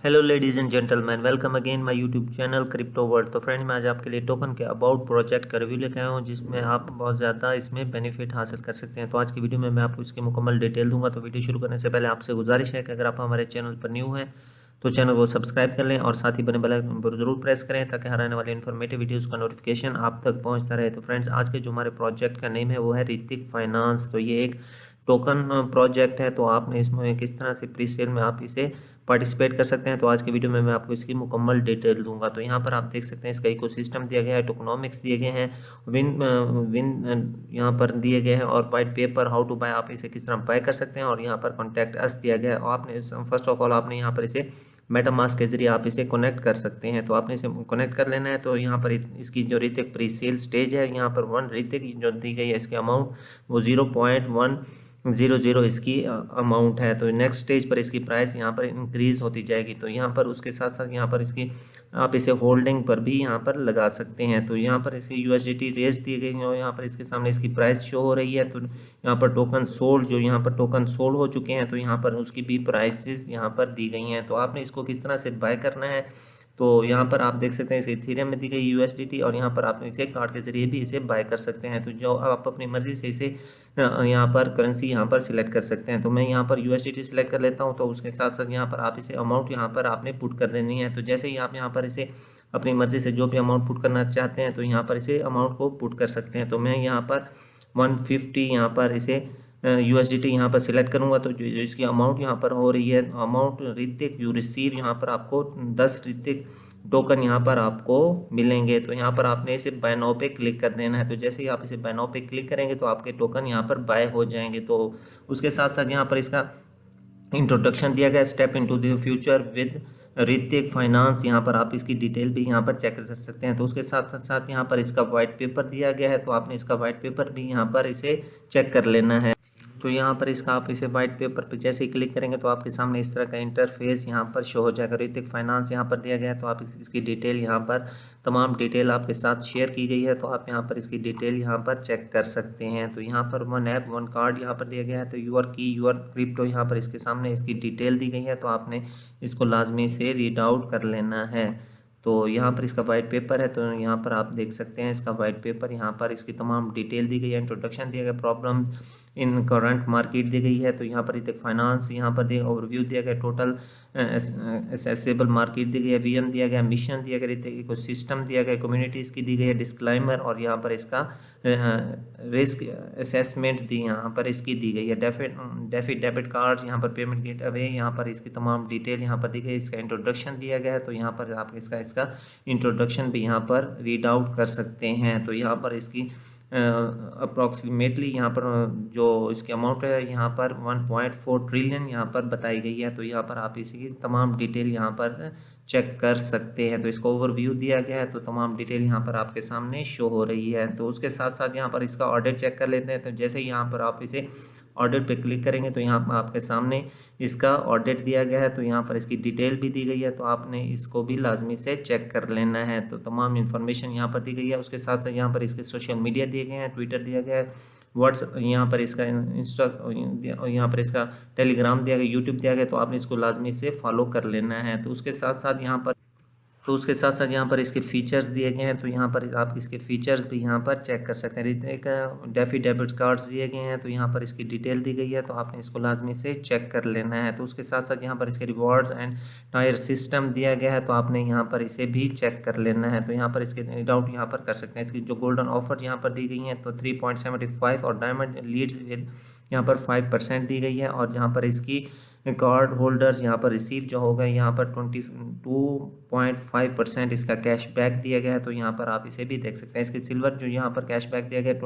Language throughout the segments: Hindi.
Hello ladies and gentleman, welcome again my YouTube channel crypto world. तो फ्रेंड्स, मैं आज आपके लिए टोकन के अबाउट प्रोजेक्ट का रिव्यू लेकर आया हूँ, जिसमें आप बहुत ज़्यादा इसमें बेनिफिट हासिल कर सकते हैं। तो आज की वीडियो में मैं आपको इसकी मुकम्मल डिटेल दूंगा। तो वीडियो शुरू करने से पहले आपसे गुजारिश है कि अगर आप हमारे चैनल पर न्यू हैं तो चैनल को सब्सक्राइब कर लें और साथ ही बने बेल आइकन पर जरूर प्रेस करें, ताकि हर आने वाली इन्फॉर्मेटिव वीडियोज़ का नोटिफिकेशन आप तक पहुँचता रहे। तो फ्रेंड्स, आज के जो हमारे प्रोजेक्ट का नेम है वो है ऋतिक फाइनेंस। तो ये एक टोकन प्रोजेक्ट है। तो आपने इसमें किस तरह से प्री सेल में आप इसे पार्टिसिपेट कर सकते हैं, तो आज की वीडियो में मैं आपको इसकी मुकम्मल डिटेल दूंगा। तो यहाँ पर आप देख सकते हैं इसका इकोसिस्टम दिया गया है, टोकनॉमिक्स दिए गए हैं, विन विन यहाँ पर दिए गए हैं, और white paper how to buy, आप इसे किस तरह बाय कर सकते हैं, और यहाँ पर कॉन्टैक्ट अस दिया गया है। और आपने फर्स्ट ऑफ ऑल आपने यहाँ पर इसे मेटामास्क के जरिए आप इसे कनेक्ट कर सकते हैं। तो आपने इसे कनेक्ट कर लेना है। तो यहाँ पर इसकी जो ऋतिक प्री सेल स्टेज है, यहाँ पर 1 ऋतिक जो दी गई है, इसकी अमाउंट वो 0.100 इसकी अमाउंट है। तो नेक्स्ट स्टेज पर इसकी प्राइस यहाँ पर इंक्रीज होती जाएगी। तो यहाँ पर उसके साथ साथ यहाँ पर इसकी आप इसे होल्डिंग पर भी यहाँ पर लगा सकते हैं। तो यहाँ पर इसकी यूएसडीटी रेस दी गई है और यहाँ पर इसके सामने इसकी प्राइस शो हो रही है। तो यहाँ पर टोकन सोल्ड, जो यहाँ पर टोकन सोल्ड हो चुके हैं, तो यहाँ पर उसकी भी प्राइसेस यहाँ पर दी गई हैं। तो आपने इसको किस तरह से बाय करना है, तो यहाँ पर आप देख सकते हैं इसे इथेरियम में दी गई यूएसडीटी, और यहाँ पर आप इसे कार्ड के जरिए भी इसे बाय कर सकते हैं। तो जो आप अपनी मर्जी से इसे यहाँ पर करेंसी यहाँ पर सिलेक्ट कर सकते हैं। तो मैं यहाँ पर यूएसडीटी सिलेक्ट कर लेता हूँ। तो उसके साथ साथ यहाँ पर आप इसे अमाउंट यहाँ पर आपने पुट कर देनी है। तो जैसे ही आप यहाँ पर इसे अपनी मर्जी से जो भी अमाउंट पुट करना चाहते हैं, तो यहाँ पर इसे अमाउंट को पुट कर सकते हैं। तो मैं यहाँ पर 150 यहाँ पर इसे यूएसडीटी यहाँ पर सिलेक्ट करूँगा। तो जो इसकी अमाउंट यहाँ पर हो रही है, अमाउंट ऋतिक यू रिसीव, यहाँ पर आपको 10 ऋतिक टोकन यहाँ पर आपको मिलेंगे। तो यहाँ पर आपने इसे बाय नाउ पे क्लिक कर देना है। तो जैसे ही आप इसे बाय नाउ पे क्लिक करेंगे तो आपके टोकन यहाँ पर बाय हो जाएंगे। तो उसके साथ साथ यहाँ पर इसका इंट्रोडक्शन दिया गया, step into the future with Hrithik finance. यहाँ पर आप इसकी डिटेल भी यहाँ पर चेक कर सकते हैं। तो उसके साथ साथ यहाँ पर इसका वाइट पेपर दिया गया है। तो आपने इसका वाइट पेपर भी यहाँ पर इसे चेक कर लेना है। तो यहाँ पर इसका आप इसे वाइट पेपर पे जैसे ही क्लिक करेंगे तो आपके सामने इस तरह का इंटरफेस यहाँ पर शो हो जाएगा। ऋतिक फाइनेंस यहाँ पर दिया गया है। तो आप इसकी डिटेल यहाँ पर तमाम डिटेल आपके साथ शेयर की गई है। तो आप यहाँ पर इसकी डिटेल यहाँ पर चेक कर सकते हैं। तो यहाँ पर 1 ऐप 1 कार्ड यहाँ पर दिया गया है। तो यूर की यूर क्रिप्टो यहाँ पर इसके सामने इसकी डिटेल दी गई है। तो आपने इसको लाजमी से रीड आउट कर लेना है। तो यहाँ पर इसका वाइट पेपर है। तो यहाँ पर आप देख सकते हैं इसका वाइट पेपर, यहाँ पर इसकी तमाम डिटेल दी गई है, इंट्रोडक्शन दिया गया, प्रॉब्लम इन करंट मार्केट दी गई है। तो यहाँ पर ऋतिक फाइनेंस यहाँ पर दिया ओवरव्यू दिया गया, टोटल एसेसेबल मार्केट दी गई है, वीएम दिया गया, मिशन दिया गया, ऋतिक इकोसिस्टम दिया गया, कम्युनिटी इसकी दी गई है, डिस्क्लाइमर, और यहाँ पर इसका रिस्क असेसमेंट दी यहाँ पर इसकी दी गई है, डेबिट कार्ड, यहाँ पर पेमेंट गेट अवे, यहाँ पर इसकी तमाम डिटेल यहाँ पर दी गई है, इसका इंट्रोडक्शन दिया गया है। तो यहाँ पर आप इसका इंट्रोडक्शन भी यहाँ पर रीड आउट कर सकते हैं। तो यहाँ पर इसकी अप्रॉक्सीमेटली यहाँ पर जो इसकी अमाउंट है यहाँ पर 1.4 ट्रिलियन यहाँ पर बताई गई है। तो यहाँ पर आप इसकी तमाम डिटेल यहाँ पर चेक कर सकते हैं। तो इसको ओवरव्यू दिया गया है। तो तमाम डिटेल यहाँ पर आपके सामने शो हो रही है। तो उसके साथ साथ यहाँ पर इसका ऑडिट चेक कर लेते हैं। तो जैसे ही यहाँ पर आप इसे ऑडिट पे क्लिक करेंगे तो यहाँ पर आपके सामने इसका ऑडिट दिया गया है। तो यहाँ पर इसकी डिटेल भी दी गई है। तो आपने इसको भी लाजमी से चेक कर लेना है। तो तमाम इन्फॉर्मेशन यहाँ पर दी गई है। उसके साथ साथ यहाँ पर इसके सोशल मीडिया दिए गए हैं, ट्विटर दिया गया है, व्हाट्सएप, यहाँ पर इसका इंस्टा, यहाँ पर इसका टेलीग्राम दिया गया, यूट्यूब दिया गया। तो आपने इसको लाजमी से फॉलो कर लेना है। तो उसके साथ साथ यहाँ पर इसके फीचर्स दिए गए हैं। तो यहाँ पर आप इसके फीचर्स भी यहाँ पर चेक कर सकते हैं। एक डेफी डेबिट कार्ड्स दिए गए हैं। तो यहाँ पर इसकी डिटेल दी गई है। तो आपने इसको लाजमी से चेक कर लेना है। तो उसके साथ साथ यहाँ पर इसके रिवॉर्ड्स एंड टायर सिस्टम दिया गया है। तो आपने यहाँ पर इसे भी चेक कर लेना है। तो यहाँ पर इसके डाउट यहाँ पर कर सकते हैं। इसकी जो गोल्डन ऑफर यहाँ पर दी गई हैं तो 3.75 और डायमंड लीड्स यहाँ पर 5% दी गई है। और यहाँ पर इसकी कार्ड होल्डर्स यहाँ पर रिसीव जो होगा यहाँ पर 22.5% इसका कैशबैक दिया गया है। तो यहाँ पर आप इसे भी देख सकते हैं। इसके सिल्वर जो यहाँ पर कैशबैक दिया गया है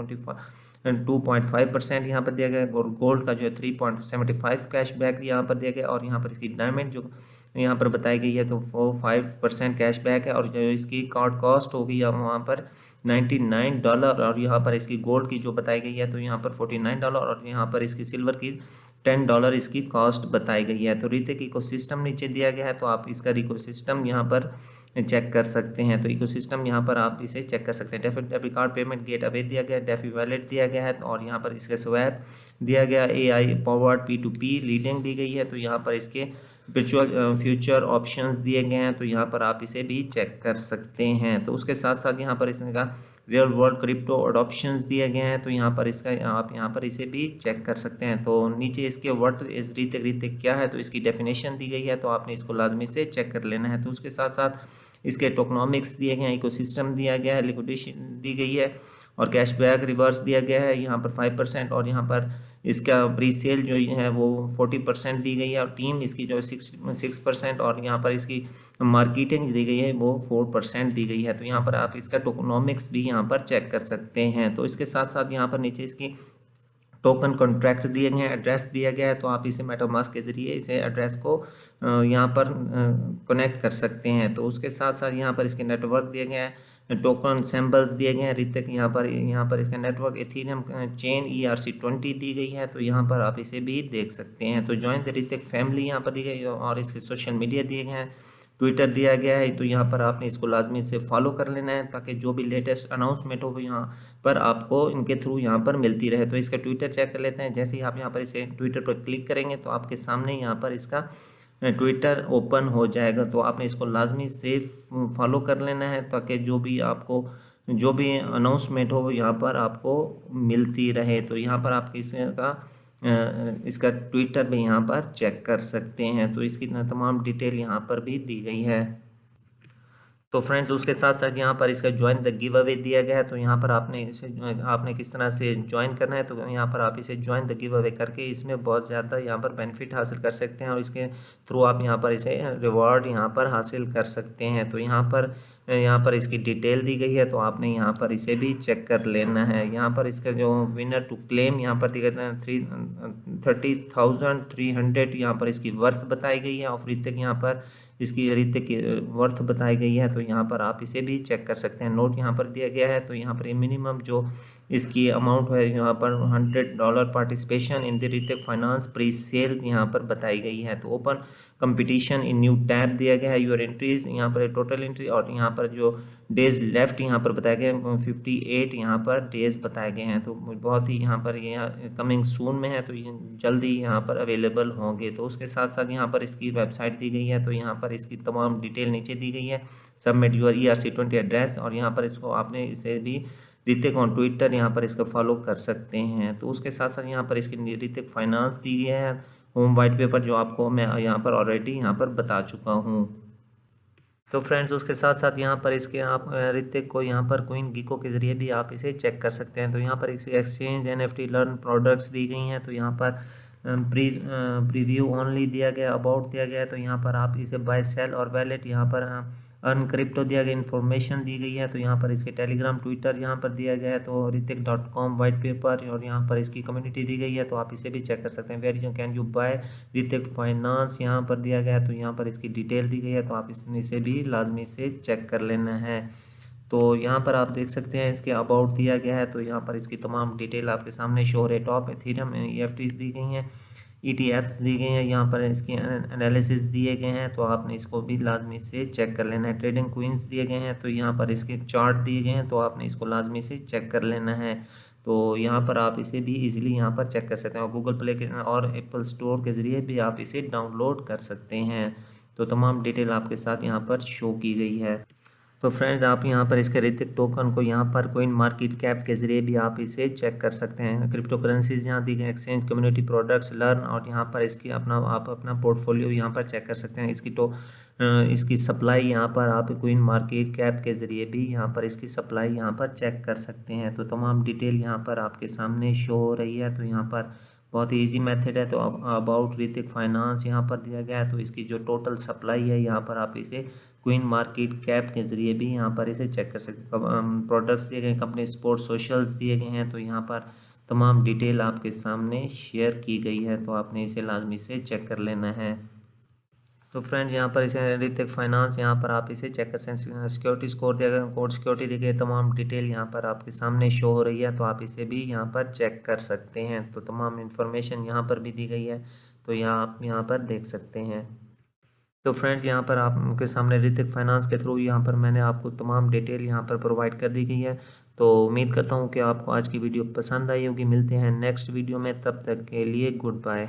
2.5% यहाँ पर दिया गया है। गोल्ड का जो है 3.75 कैशबैक यहाँ पर दिया गया। और यहाँ पर इसकी डायमंड जो यहाँ पर बताई गई है तो वो 5% कैशबैक है। और जो इसकी कार्ड कॉस्ट होगी वहाँ पर $99, और यहाँ पर इसकी गोल्ड की जो बताई गई है तो यहाँ पर $49, और यहाँ पर इसकी सिल्वर की $10 इसकी कॉस्ट बताई गई है। तो ऋतिक इकोसिस्टम नीचे दिया गया है। तो आप इसका इकोसिस्टम यहाँ पर चेक कर सकते हैं। तो इकोसिस्टम यहाँ पर आप इसे चेक कर सकते हैं। Debit card payment get away दिया गया है, डेफी वैलेट दिया गया है, और यहाँ पर इसके स्वैप दिया गया, AI पावर्ड P2P लीडिंग दी गई है। तो यहाँ पर इसके वर्चुअल फ्यूचर ऑप्शंस दिए गए हैं, तो यहाँ पर आप इसे भी चेक कर सकते हैं। तो उसके साथ साथ यहाँ पर इसका रियल वर्ल्ड क्रिप्टो अडॉप्शंस दिए गए हैं, तो यहाँ पर इसका आप यहाँ पर इसे भी चेक कर सकते हैं। तो नीचे इसके व्हाट इज रीतिक, रीतिक क्या है, तो इसकी डेफिनेशन दी गई है, तो आपने इसको लाजमी से चेक कर लेना है। तो उसके साथ साथ इसके टोकनॉमिक्स दिए गए हैं, इकोसिस्टम दिया गया है, लिक्विडेशन दी गई है और कैशबैक रिवर्स दिया गया है यहाँ पर 5%, और यहाँ पर इसका प्री सेल जो है वो 40% दी गई है, और टीम इसकी जो 6%, और यहाँ पर इसकी मार्केटिंग दी गई है वो 4% दी गई है। तो यहाँ पर आप इसका टोकनॉमिक्स भी यहाँ पर चेक कर सकते हैं। तो इसके साथ साथ यहाँ पर नीचे इसकी टोकन कॉन्ट्रैक्ट दिए गए हैं, एड्रेस दिया गया है, तो आप इसे मेटामास्क के ज़रिए इसे एड्रेस को यहाँ पर कनेक्ट कर सकते हैं। तो उसके साथ साथ यहाँ पर इसके नेटवर्क दिए गए हैं, टोकन सिंबल्स दिए गए हैं ऋतिक, यहाँ पर इसका नेटवर्क एथेरियम चेन ERC20 दी गई है, तो यहाँ पर आप इसे भी देख सकते हैं। तो जॉइन द ऋतिक फैमिली यहाँ पर दी गई है, और इसके सोशल मीडिया दिए गए हैं, ट्विटर दिया गया है, तो यहाँ पर आपने इसको लाजमी से फॉलो कर लेना है ताकि जो भी लेटेस्ट अनाउंसमेंट हो वो यहाँ पर आपको इनके थ्रू यहाँ पर मिलती रहे। तो इसका ट्विटर चेक कर लेते हैं। जैसे ही आप यहाँ पर इसे ट्विटर पर क्लिक करेंगे तो आपके सामने यहाँ पर इसका ट्विटर ओपन हो जाएगा, तो आपने इसको लाजमी से फॉलो कर लेना है ताकि जो भी आपको जो भी अनाउंसमेंट हो वो यहाँ पर आपको मिलती रहे। तो यहाँ पर आप इसका ट्विटर भी यहाँ पर चेक कर सकते हैं। तो इसकी तमाम डिटेल यहाँ पर भी दी गई है। तो फ्रेंड्स उसके साथ साथ यहाँ पर इसका ज्वाइन द गिव अवे दिया गया है, तो यहाँ पर आपने किस तरह से ज्वाइन करना है। तो यहाँ पर आप इसे ज्वाइन द गिव अवे करके इसमें बहुत ज़्यादा यहाँ पर बेनिफिट हासिल कर सकते हैं, और इसके थ्रू आप यहाँ पर इसे रिवॉर्ड यहाँ पर हासिल कर सकते हैं। तो यहाँ पर इसकी डिटेल दी गई है, तो आपने यहाँ पर इसे भी चेक कर लेना है। यहाँ पर इसका जो विनर टू क्लेम यहाँ पर दिया गया है 30,300 यहाँ पर इसकी वर्थ बताई गई है, और ऋतिक यहाँ पर इसकी ऋतिक की वर्थ बताई गई है। तो यहाँ पर आप इसे भी चेक कर सकते हैं। नोट यहाँ पर दिया गया है, तो यहाँ पर मिनिमम जो इसकी अमाउंट है यहाँ पर $100 participation in the Hrithik finance pre sale यहाँ पर बताई गई है। तो open competition in new tab दिया गया है, यूर एंट्रीज यहाँ पर टोटल एंट्री, और यहाँ पर जो डेज लेफ्ट यहाँ पर बताए गए 58 यहाँ पर डेज बताए गए हैं। तो बहुत ही यहाँ पर कमिंग सून में है, तो ये जल्दी यहाँ पर अवेलेबल होंगे। तो उसके साथ साथ यहाँ पर इसकी वेबसाइट दी गई है, तो यहाँ पर इसकी तमाम डिटेल नीचे दी गई है। सबमिट यूर ERC20 एड्रेस, और यहाँ पर इसको आपने इसे भी ऋतिक ऑन ट्विटर यहाँ पर इसका फॉलो कर सकते हैं। तो उसके साथ साथ यहाँ पर इसकी ऋतिक फाइनेंस दी गई है होम वाइट पेपर, जो आपको मैं यहाँ पर ऑलरेडी यहाँ पर बता चुका हूँ। तो फ्रेंड्स उसके साथ साथ यहाँ पर इसके आप ऋतिक को यहाँ पर क्वीन गिको के ज़रिए भी आप इसे चेक कर सकते हैं। तो यहाँ पर इसके एक्सचेंज NFT लर्न प्रोडक्ट्स दी गई हैं, तो यहाँ पर प्रीव्यू ओनली दिया गया, अबाउट दिया गया है, तो यहाँ पर आप इसे बाय सेल और वैलेट यहाँ पर अर्न क्रिप्टो दिया गया, इन्फॉर्मेशन दी गई है। तो यहाँ पर इसके टेलीग्राम ट्विटर यहाँ पर दिया गया है, तो ऋतिक.com वाइट पेपर, और यहाँ पर इसकी कम्युनिटी दी गई है, तो आप इसे भी चेक कर सकते हैं। Where you can you buy Ritik finance यहाँ पर दिया गया है, तो यहाँ पर इसकी डिटेल दी गई है, तो आप इसे भी लाजमी से चेक कर लेना है। तो यहाँ पर आप देख सकते हैं इसके अबाउट दिया गया है, तो यहाँ पर इसकी तमाम डिटेल आपके सामने शो हो रही है। टॉप एथेरियम EFTs दी गई हैं, ETFs दी गई हैं, यहाँ पर इसके एनालिसिस दिए गए हैं, तो आपने इसको भी लाजमी से चेक कर लेना है। ट्रेडिंग क्वींस दिए गए हैं, तो यहाँ पर इसके चार्ट दिए गए हैं, तो आपने इसको लाजमी से चेक कर लेना है। तो यहाँ पर आप इसे भी इजीली यहाँ पर चेक कर सकते हैं, और गूगल प्ले के और एप्पल स्टोर के ज़रिए भी आप इसे डाउनलोड कर सकते हैं। तो तमाम डिटेल आपके साथ यहाँ पर शो की गई है। तो फ्रेंड्स आप यहाँ पर इसके ऋतिक टोकन को यहाँ पर कोइन मार्केट कैप के ज़रिए भी आप इसे चेक कर सकते हैं। क्रिप्टो करेंसीज यहाँ दी गई, एक्सचेंज, कम्युनिटी प्रोडक्ट्स, लर्न, और यहाँ पर इसकी आप अपना पोर्टफोलियो यहाँ पर चेक कर सकते हैं। इसकी सप्लाई यहाँ पर आप कोइन मार्केट कैप के ज़रिए भी यहाँ पर इसकी सप्लाई यहाँ पर चेक कर सकते हैं। तो तमाम डिटेल यहाँ पर आपके सामने शो हो रही है। तो यहाँ पर बहुत ही ईजी मेथड है। तो अबाउट ऋतिक फाइनेंस यहाँ पर दिया गया है, तो इसकी जो टोटल सप्लाई है यहाँ पर आप इसे क्वीन मार्केट कैप के ज़रिए भी यहाँ पर इसे चेक कर सकते हैं। प्रोडक्ट्स दिए गए, कंपनी स्पोर्ट सोशल्स दिए गए हैं, तो यहाँ पर तमाम डिटेल आपके सामने शेयर की गई है, तो आपने इसे लाजमी से चेक कर लेना है। तो फ्रेंड्स यहाँ पर इसे ऋतिक फाइनेंस यहाँ पर आप इसे चेक कर सकते हैं। सिक्योरिटी स्कोर दिया गया, कोड सिक्योरिटी दी गई, तमाम डिटेल यहाँ पर आपके सामने शो हो रही है, तो आप इसे भी यहाँ पर चेक कर सकते हैं। तो तमाम इन्फॉर्मेशन यहाँ पर भी दी गई है, तो आप यहाँ पर देख सकते हैं। तो फ्रेंड्स यहाँ पर आपके सामने ऋतिक फाइनेंस के थ्रू यहाँ पर मैंने आपको तमाम डिटेल यहाँ पर प्रोवाइड कर दी गई है। तो उम्मीद करता हूँ कि आपको आज की वीडियो पसंद आई होगी। मिलते हैं नेक्स्ट वीडियो में, तब तक के लिए गुड बाय।